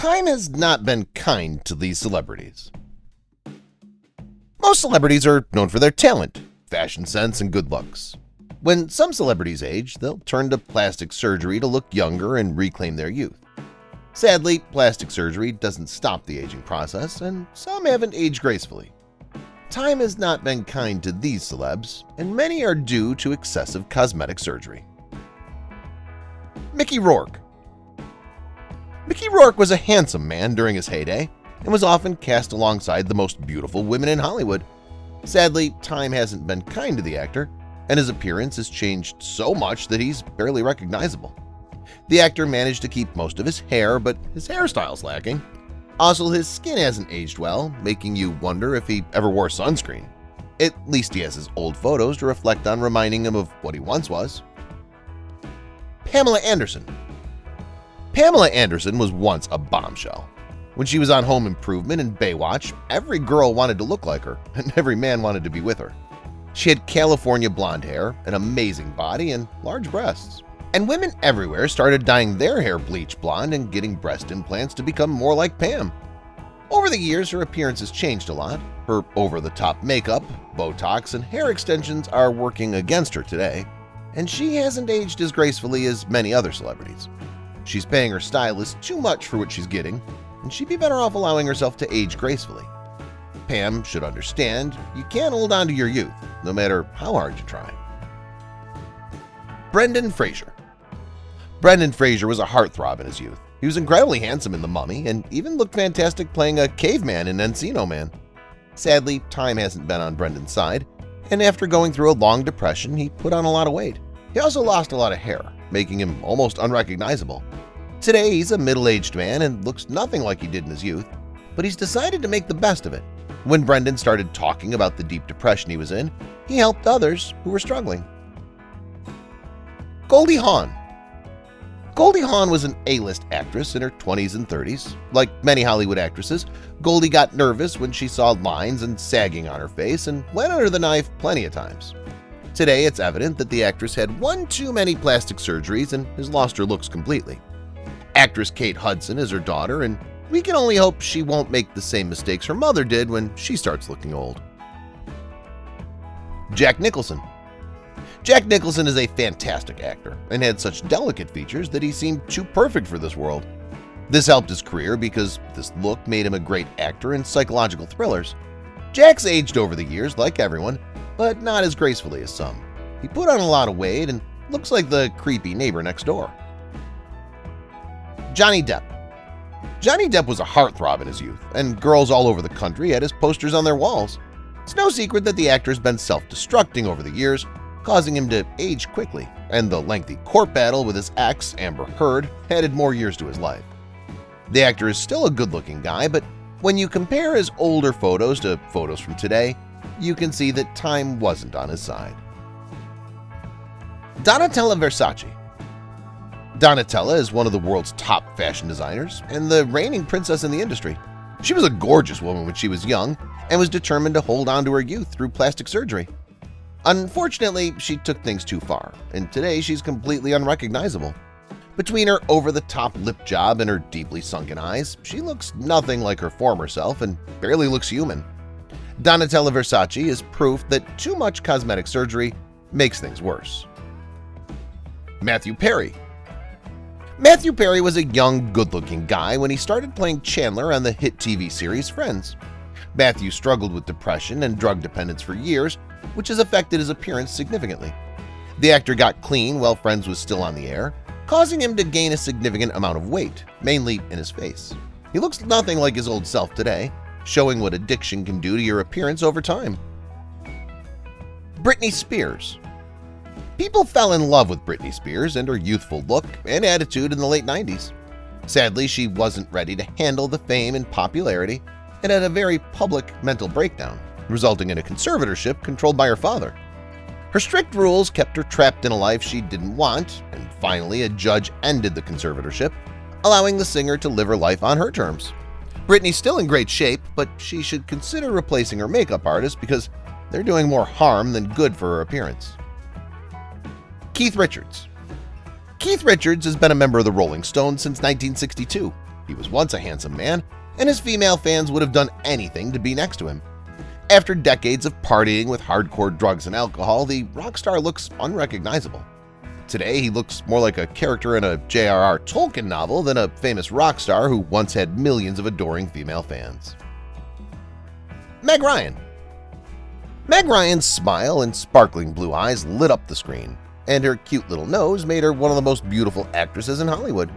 Time has not been kind to these celebrities. Most celebrities are known for their talent, fashion sense, and good looks. When some celebrities age, they'll turn to plastic surgery to look younger and reclaim their youth. Sadly, plastic surgery doesn't stop the aging process, and some haven't aged gracefully. Time has not been kind to these celebs, and many are due to excessive cosmetic surgery. Mickey Rourke. Mickey Rourke was a handsome man during his heyday and was often cast alongside the most beautiful women in Hollywood. Sadly, time hasn't been kind to the actor, and his appearance has changed so much that he's barely recognizable. The actor managed to keep most of his hair, but his hairstyle's lacking. Also, his skin hasn't aged well, making you wonder if he ever wore sunscreen. At least he has his old photos to reflect on, reminding him of what he once was. Pamela Anderson. Pamela Anderson was once a bombshell. When she was on Home Improvement and Baywatch, every girl wanted to look like her, and every man wanted to be with her. She had California blonde hair, an amazing body, and large breasts. And women everywhere started dyeing their hair bleach blonde and getting breast implants to become more like Pam. Over the years, her appearance has changed a lot. Her over-the-top makeup, Botox, and hair extensions are working against her today, and she hasn't aged as gracefully as many other celebrities. She's paying her stylist too much for what she's getting, and she'd be better off allowing herself to age gracefully. Pam should understand you can't hold on to your youth, no matter how hard you try. Brendan Fraser. Brendan Fraser was a heartthrob in his youth. He was incredibly handsome in The Mummy and even looked fantastic playing a caveman in Encino Man. Sadly, time hasn't been on Brendan's side, and after going through a long depression, he put on a lot of weight. He also lost a lot of hair, making him almost unrecognizable. Today, he's a middle-aged man and looks nothing like he did in his youth, but he's decided to make the best of it. When Brendan started talking about the deep depression he was in, he helped others who were struggling. Goldie Hawn. Goldie Hawn was an A-list actress in her 20s and 30s. Like many Hollywood actresses, Goldie got nervous when she saw lines and sagging on her face and went under the knife plenty of times. Today, it's evident that the actress had one too many plastic surgeries and has lost her looks completely. Actress Kate Hudson is her daughter, and we can only hope she won't make the same mistakes her mother did when she starts looking old. Jack Nicholson. Jack Nicholson is a fantastic actor and had such delicate features that he seemed too perfect for this world. This helped his career because this look made him a great actor in psychological thrillers. Jack's aged over the years like everyone, but not as gracefully as some. He put on a lot of weight and looks like the creepy neighbor next door. Johnny Depp. Johnny Depp was a heartthrob in his youth, and girls all over the country had his posters on their walls. It's no secret that the actor has been self-destructing over the years, causing him to age quickly, and the lengthy court battle with his ex, Amber Heard, added more years to his life. The actor is still a good-looking guy, but when you compare his older photos to photos from today, you can see that time wasn't on his side. Donatella Versace. Donatella is one of the world's top fashion designers and the reigning princess in the industry. She was a gorgeous woman when she was young and was determined to hold on to her youth through plastic surgery. Unfortunately, she took things too far, and today she's completely unrecognizable. Between her over-the-top lip job and her deeply sunken eyes, she looks nothing like her former self and barely looks human. Donatella Versace is proof that too much cosmetic surgery makes things worse. Matthew Perry. Matthew Perry was a young, good-looking guy when he started playing Chandler on the hit TV series Friends. Matthew struggled with depression and drug dependence for years, which has affected his appearance significantly. The actor got clean while Friends was still on the air, causing him to gain a significant amount of weight, mainly in his face. He looks nothing like his old self today, showing what addiction can do to your appearance over time. Britney Spears. People fell in love with Britney Spears and her youthful look and attitude in the late 90s. Sadly, she wasn't ready to handle the fame and popularity and had a very public mental breakdown, resulting in a conservatorship controlled by her father. Her strict rules kept her trapped in a life she didn't want, and finally a judge ended the conservatorship, allowing the singer to live her life on her terms. Britney's still in great shape, but she should consider replacing her makeup artist because they're doing more harm than good for her appearance. Keith Richards. Keith Richards has been a member of the Rolling Stones since 1962. He was once a handsome man, and his female fans would have done anything to be next to him. After decades of partying with hardcore drugs and alcohol, the rock star looks unrecognizable. Today, he looks more like a character in a J.R.R. Tolkien novel than a famous rock star who once had millions of adoring female fans. Meg Ryan. Meg Ryan's smile and sparkling blue eyes lit up the screen, and her cute little nose made her one of the most beautiful actresses in Hollywood.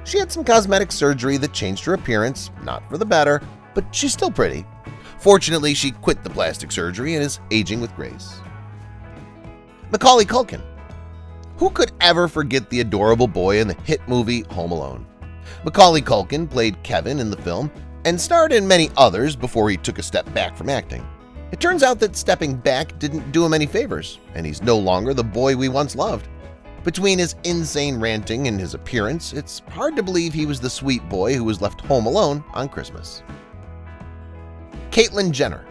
She had some cosmetic surgery that changed her appearance, not for the better, but she's still pretty. Fortunately, she quit the plastic surgery and is aging with grace. Macaulay Culkin. Who could ever forget the adorable boy in the hit movie Home Alone? Macaulay Culkin played Kevin in the film and starred in many others before he took a step back from acting. It turns out that stepping back didn't do him any favors, and he's no longer the boy we once loved. Between his insane ranting and his appearance, it's hard to believe he was the sweet boy who was left home alone on Christmas. Caitlyn Jenner.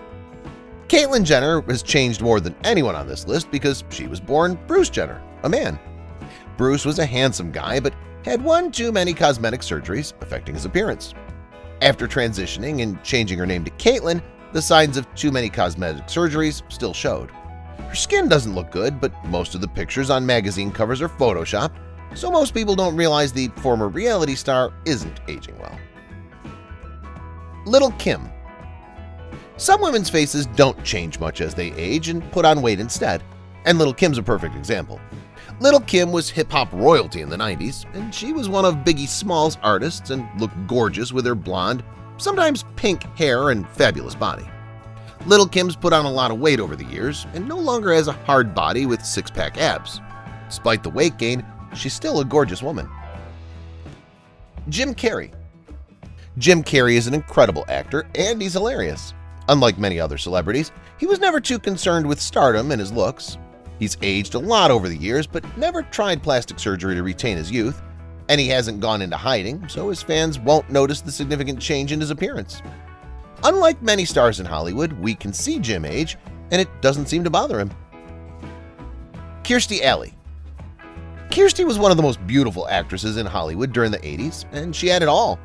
Caitlyn Jenner has changed more than anyone on this list because she was born Bruce Jenner, a man. Bruce was a handsome guy but had one too many cosmetic surgeries affecting his appearance. After transitioning and changing her name to Caitlyn, the signs of too many cosmetic surgeries still showed. Her skin doesn't look good, but most of the pictures on magazine covers are photoshopped, so most people don't realize the former reality star isn't aging well. Little Kim. Some women's faces don't change much as they age and put on weight instead, and Little Kim's a perfect example. Little Kim was hip-hop royalty in the 90s, and she was one of Biggie Smalls' artists and looked gorgeous with her blonde, sometimes pink hair and fabulous body. Little Kim's put on a lot of weight over the years and no longer has a hard body with six-pack abs. Despite the weight gain, she's still a gorgeous woman. Jim Carrey. Jim Carrey is an incredible actor and he's hilarious. Unlike many other celebrities, he was never too concerned with stardom and his looks. He's aged a lot over the years but never tried plastic surgery to retain his youth, and he hasn't gone into hiding, so his fans won't notice the significant change in his appearance. Unlike many stars in Hollywood, we can see Jim age, and it doesn't seem to bother him. Kirstie Alley. Kirstie was one of the most beautiful actresses in Hollywood during the 80s, and she had it all.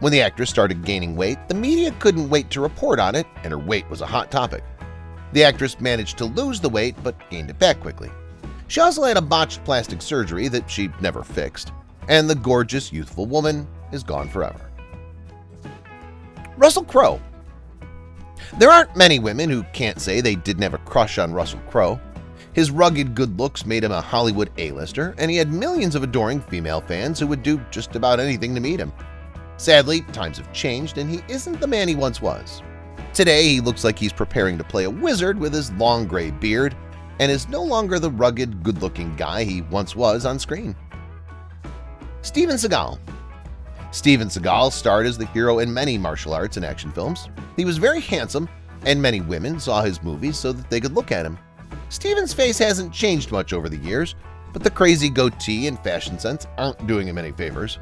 When the actress started gaining weight, the media couldn't wait to report on it, and her weight was a hot topic. The actress managed to lose the weight but gained it back quickly. She also had a botched plastic surgery that she never fixed, and the gorgeous, youthful woman is gone forever. Russell Crowe. There aren't many women who can't say they didn't have a crush on Russell Crowe. His rugged good looks made him a Hollywood A-lister, and he had millions of adoring female fans who would do just about anything to meet him. Sadly, times have changed, and he isn't the man he once was. Today, he looks like he's preparing to play a wizard with his long gray beard, and is no longer the rugged, good-looking guy he once was on screen. Steven Seagal. Steven Seagal starred as the hero in many martial arts and action films. He was very handsome, and many women saw his movies so that they could look at him. Steven's face hasn't changed much over the years, but the crazy goatee and fashion sense aren't doing him any favors.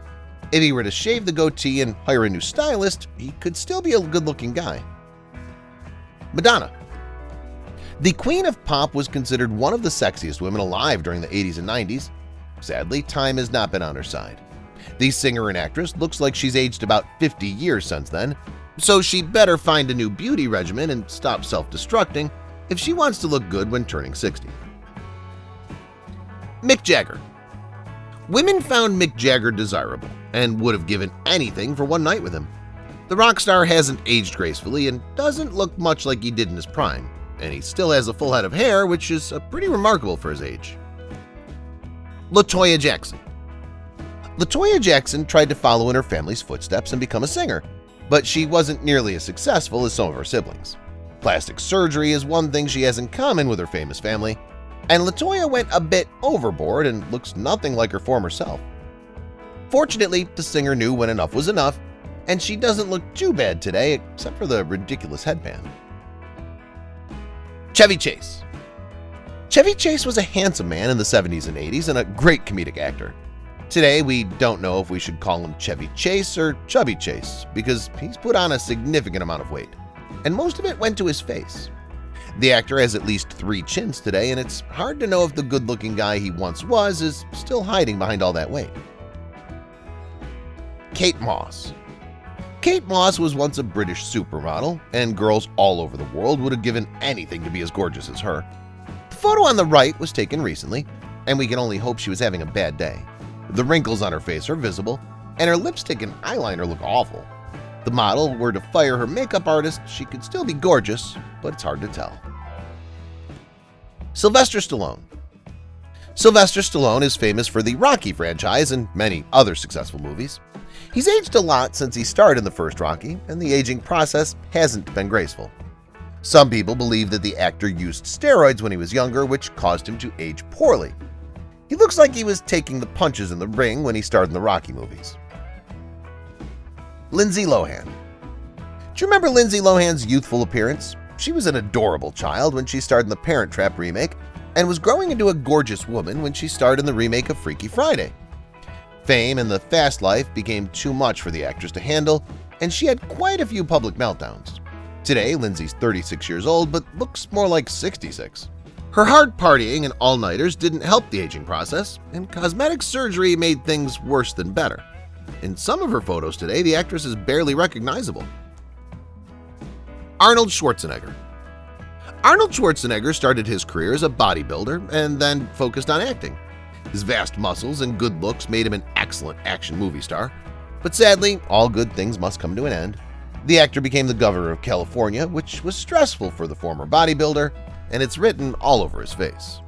If he were to shave the goatee and hire a new stylist, he could still be a good-looking guy. Madonna. The Queen of Pop was considered one of the sexiest women alive during the 80s and 90s. Sadly, time has not been on her side. The singer and actress looks like she's aged about 50 years since then, so she better find a new beauty regimen and stop self-destructing if she wants to look good when turning 60. Mick Jagger. Women found Mick Jagger desirable and would have given anything for one night with him. The rock star hasn't aged gracefully and doesn't look much like he did in his prime, and he still has a full head of hair, which is pretty remarkable for his age. LaToya Jackson. LaToya Jackson tried to follow in her family's footsteps and become a singer, but she wasn't nearly as successful as some of her siblings. Plastic surgery is one thing she has in common with her famous family, and LaToya went a bit overboard and looks nothing like her former self. Fortunately, the singer knew when enough was enough, and she doesn't look too bad today except for the ridiculous headband. Chevy Chase. Chevy Chase was a handsome man in the 70s and 80s and a great comedic actor. Today, we don't know if we should call him Chevy Chase or Chubby Chase because he's put on a significant amount of weight, and most of it went to his face. The actor has at least 3 chins today, and it's hard to know if the good-looking guy he once was is still hiding behind all that weight. Kate Moss. Kate Moss was once a British supermodel, and girls all over the world would have given anything to be as gorgeous as her. The photo on the right was taken recently, and we can only hope she was having a bad day. The wrinkles on her face are visible, and her lipstick and eyeliner look awful. If the model were to fire her makeup artist, she could still be gorgeous, but it's hard to tell. Sylvester Stallone. Sylvester Stallone is famous for the Rocky franchise and many other successful movies. He's aged a lot since he starred in the first Rocky, and the aging process hasn't been graceful. Some people believe that the actor used steroids when he was younger, which caused him to age poorly. He looks like he was taking the punches in the ring when he starred in the Rocky movies. Lindsay Lohan. Do you remember Lindsay Lohan's youthful appearance? She was an adorable child when she starred in the Parent Trap remake and was growing into a gorgeous woman when she starred in the remake of Freaky Friday. Fame and the fast life became too much for the actress to handle, and she had quite a few public meltdowns. Today, Lindsay's 36 years old but looks more like 66. Her hard partying and all-nighters didn't help the aging process, and cosmetic surgery made things worse than better. In some of her photos today, the actress is barely recognizable. Arnold Schwarzenegger. Arnold Schwarzenegger started his career as a bodybuilder and then focused on acting. His vast muscles and good looks made him an excellent action movie star. But sadly, all good things must come to an end. The actor became the governor of California, which was stressful for the former bodybuilder, and it's written all over his face.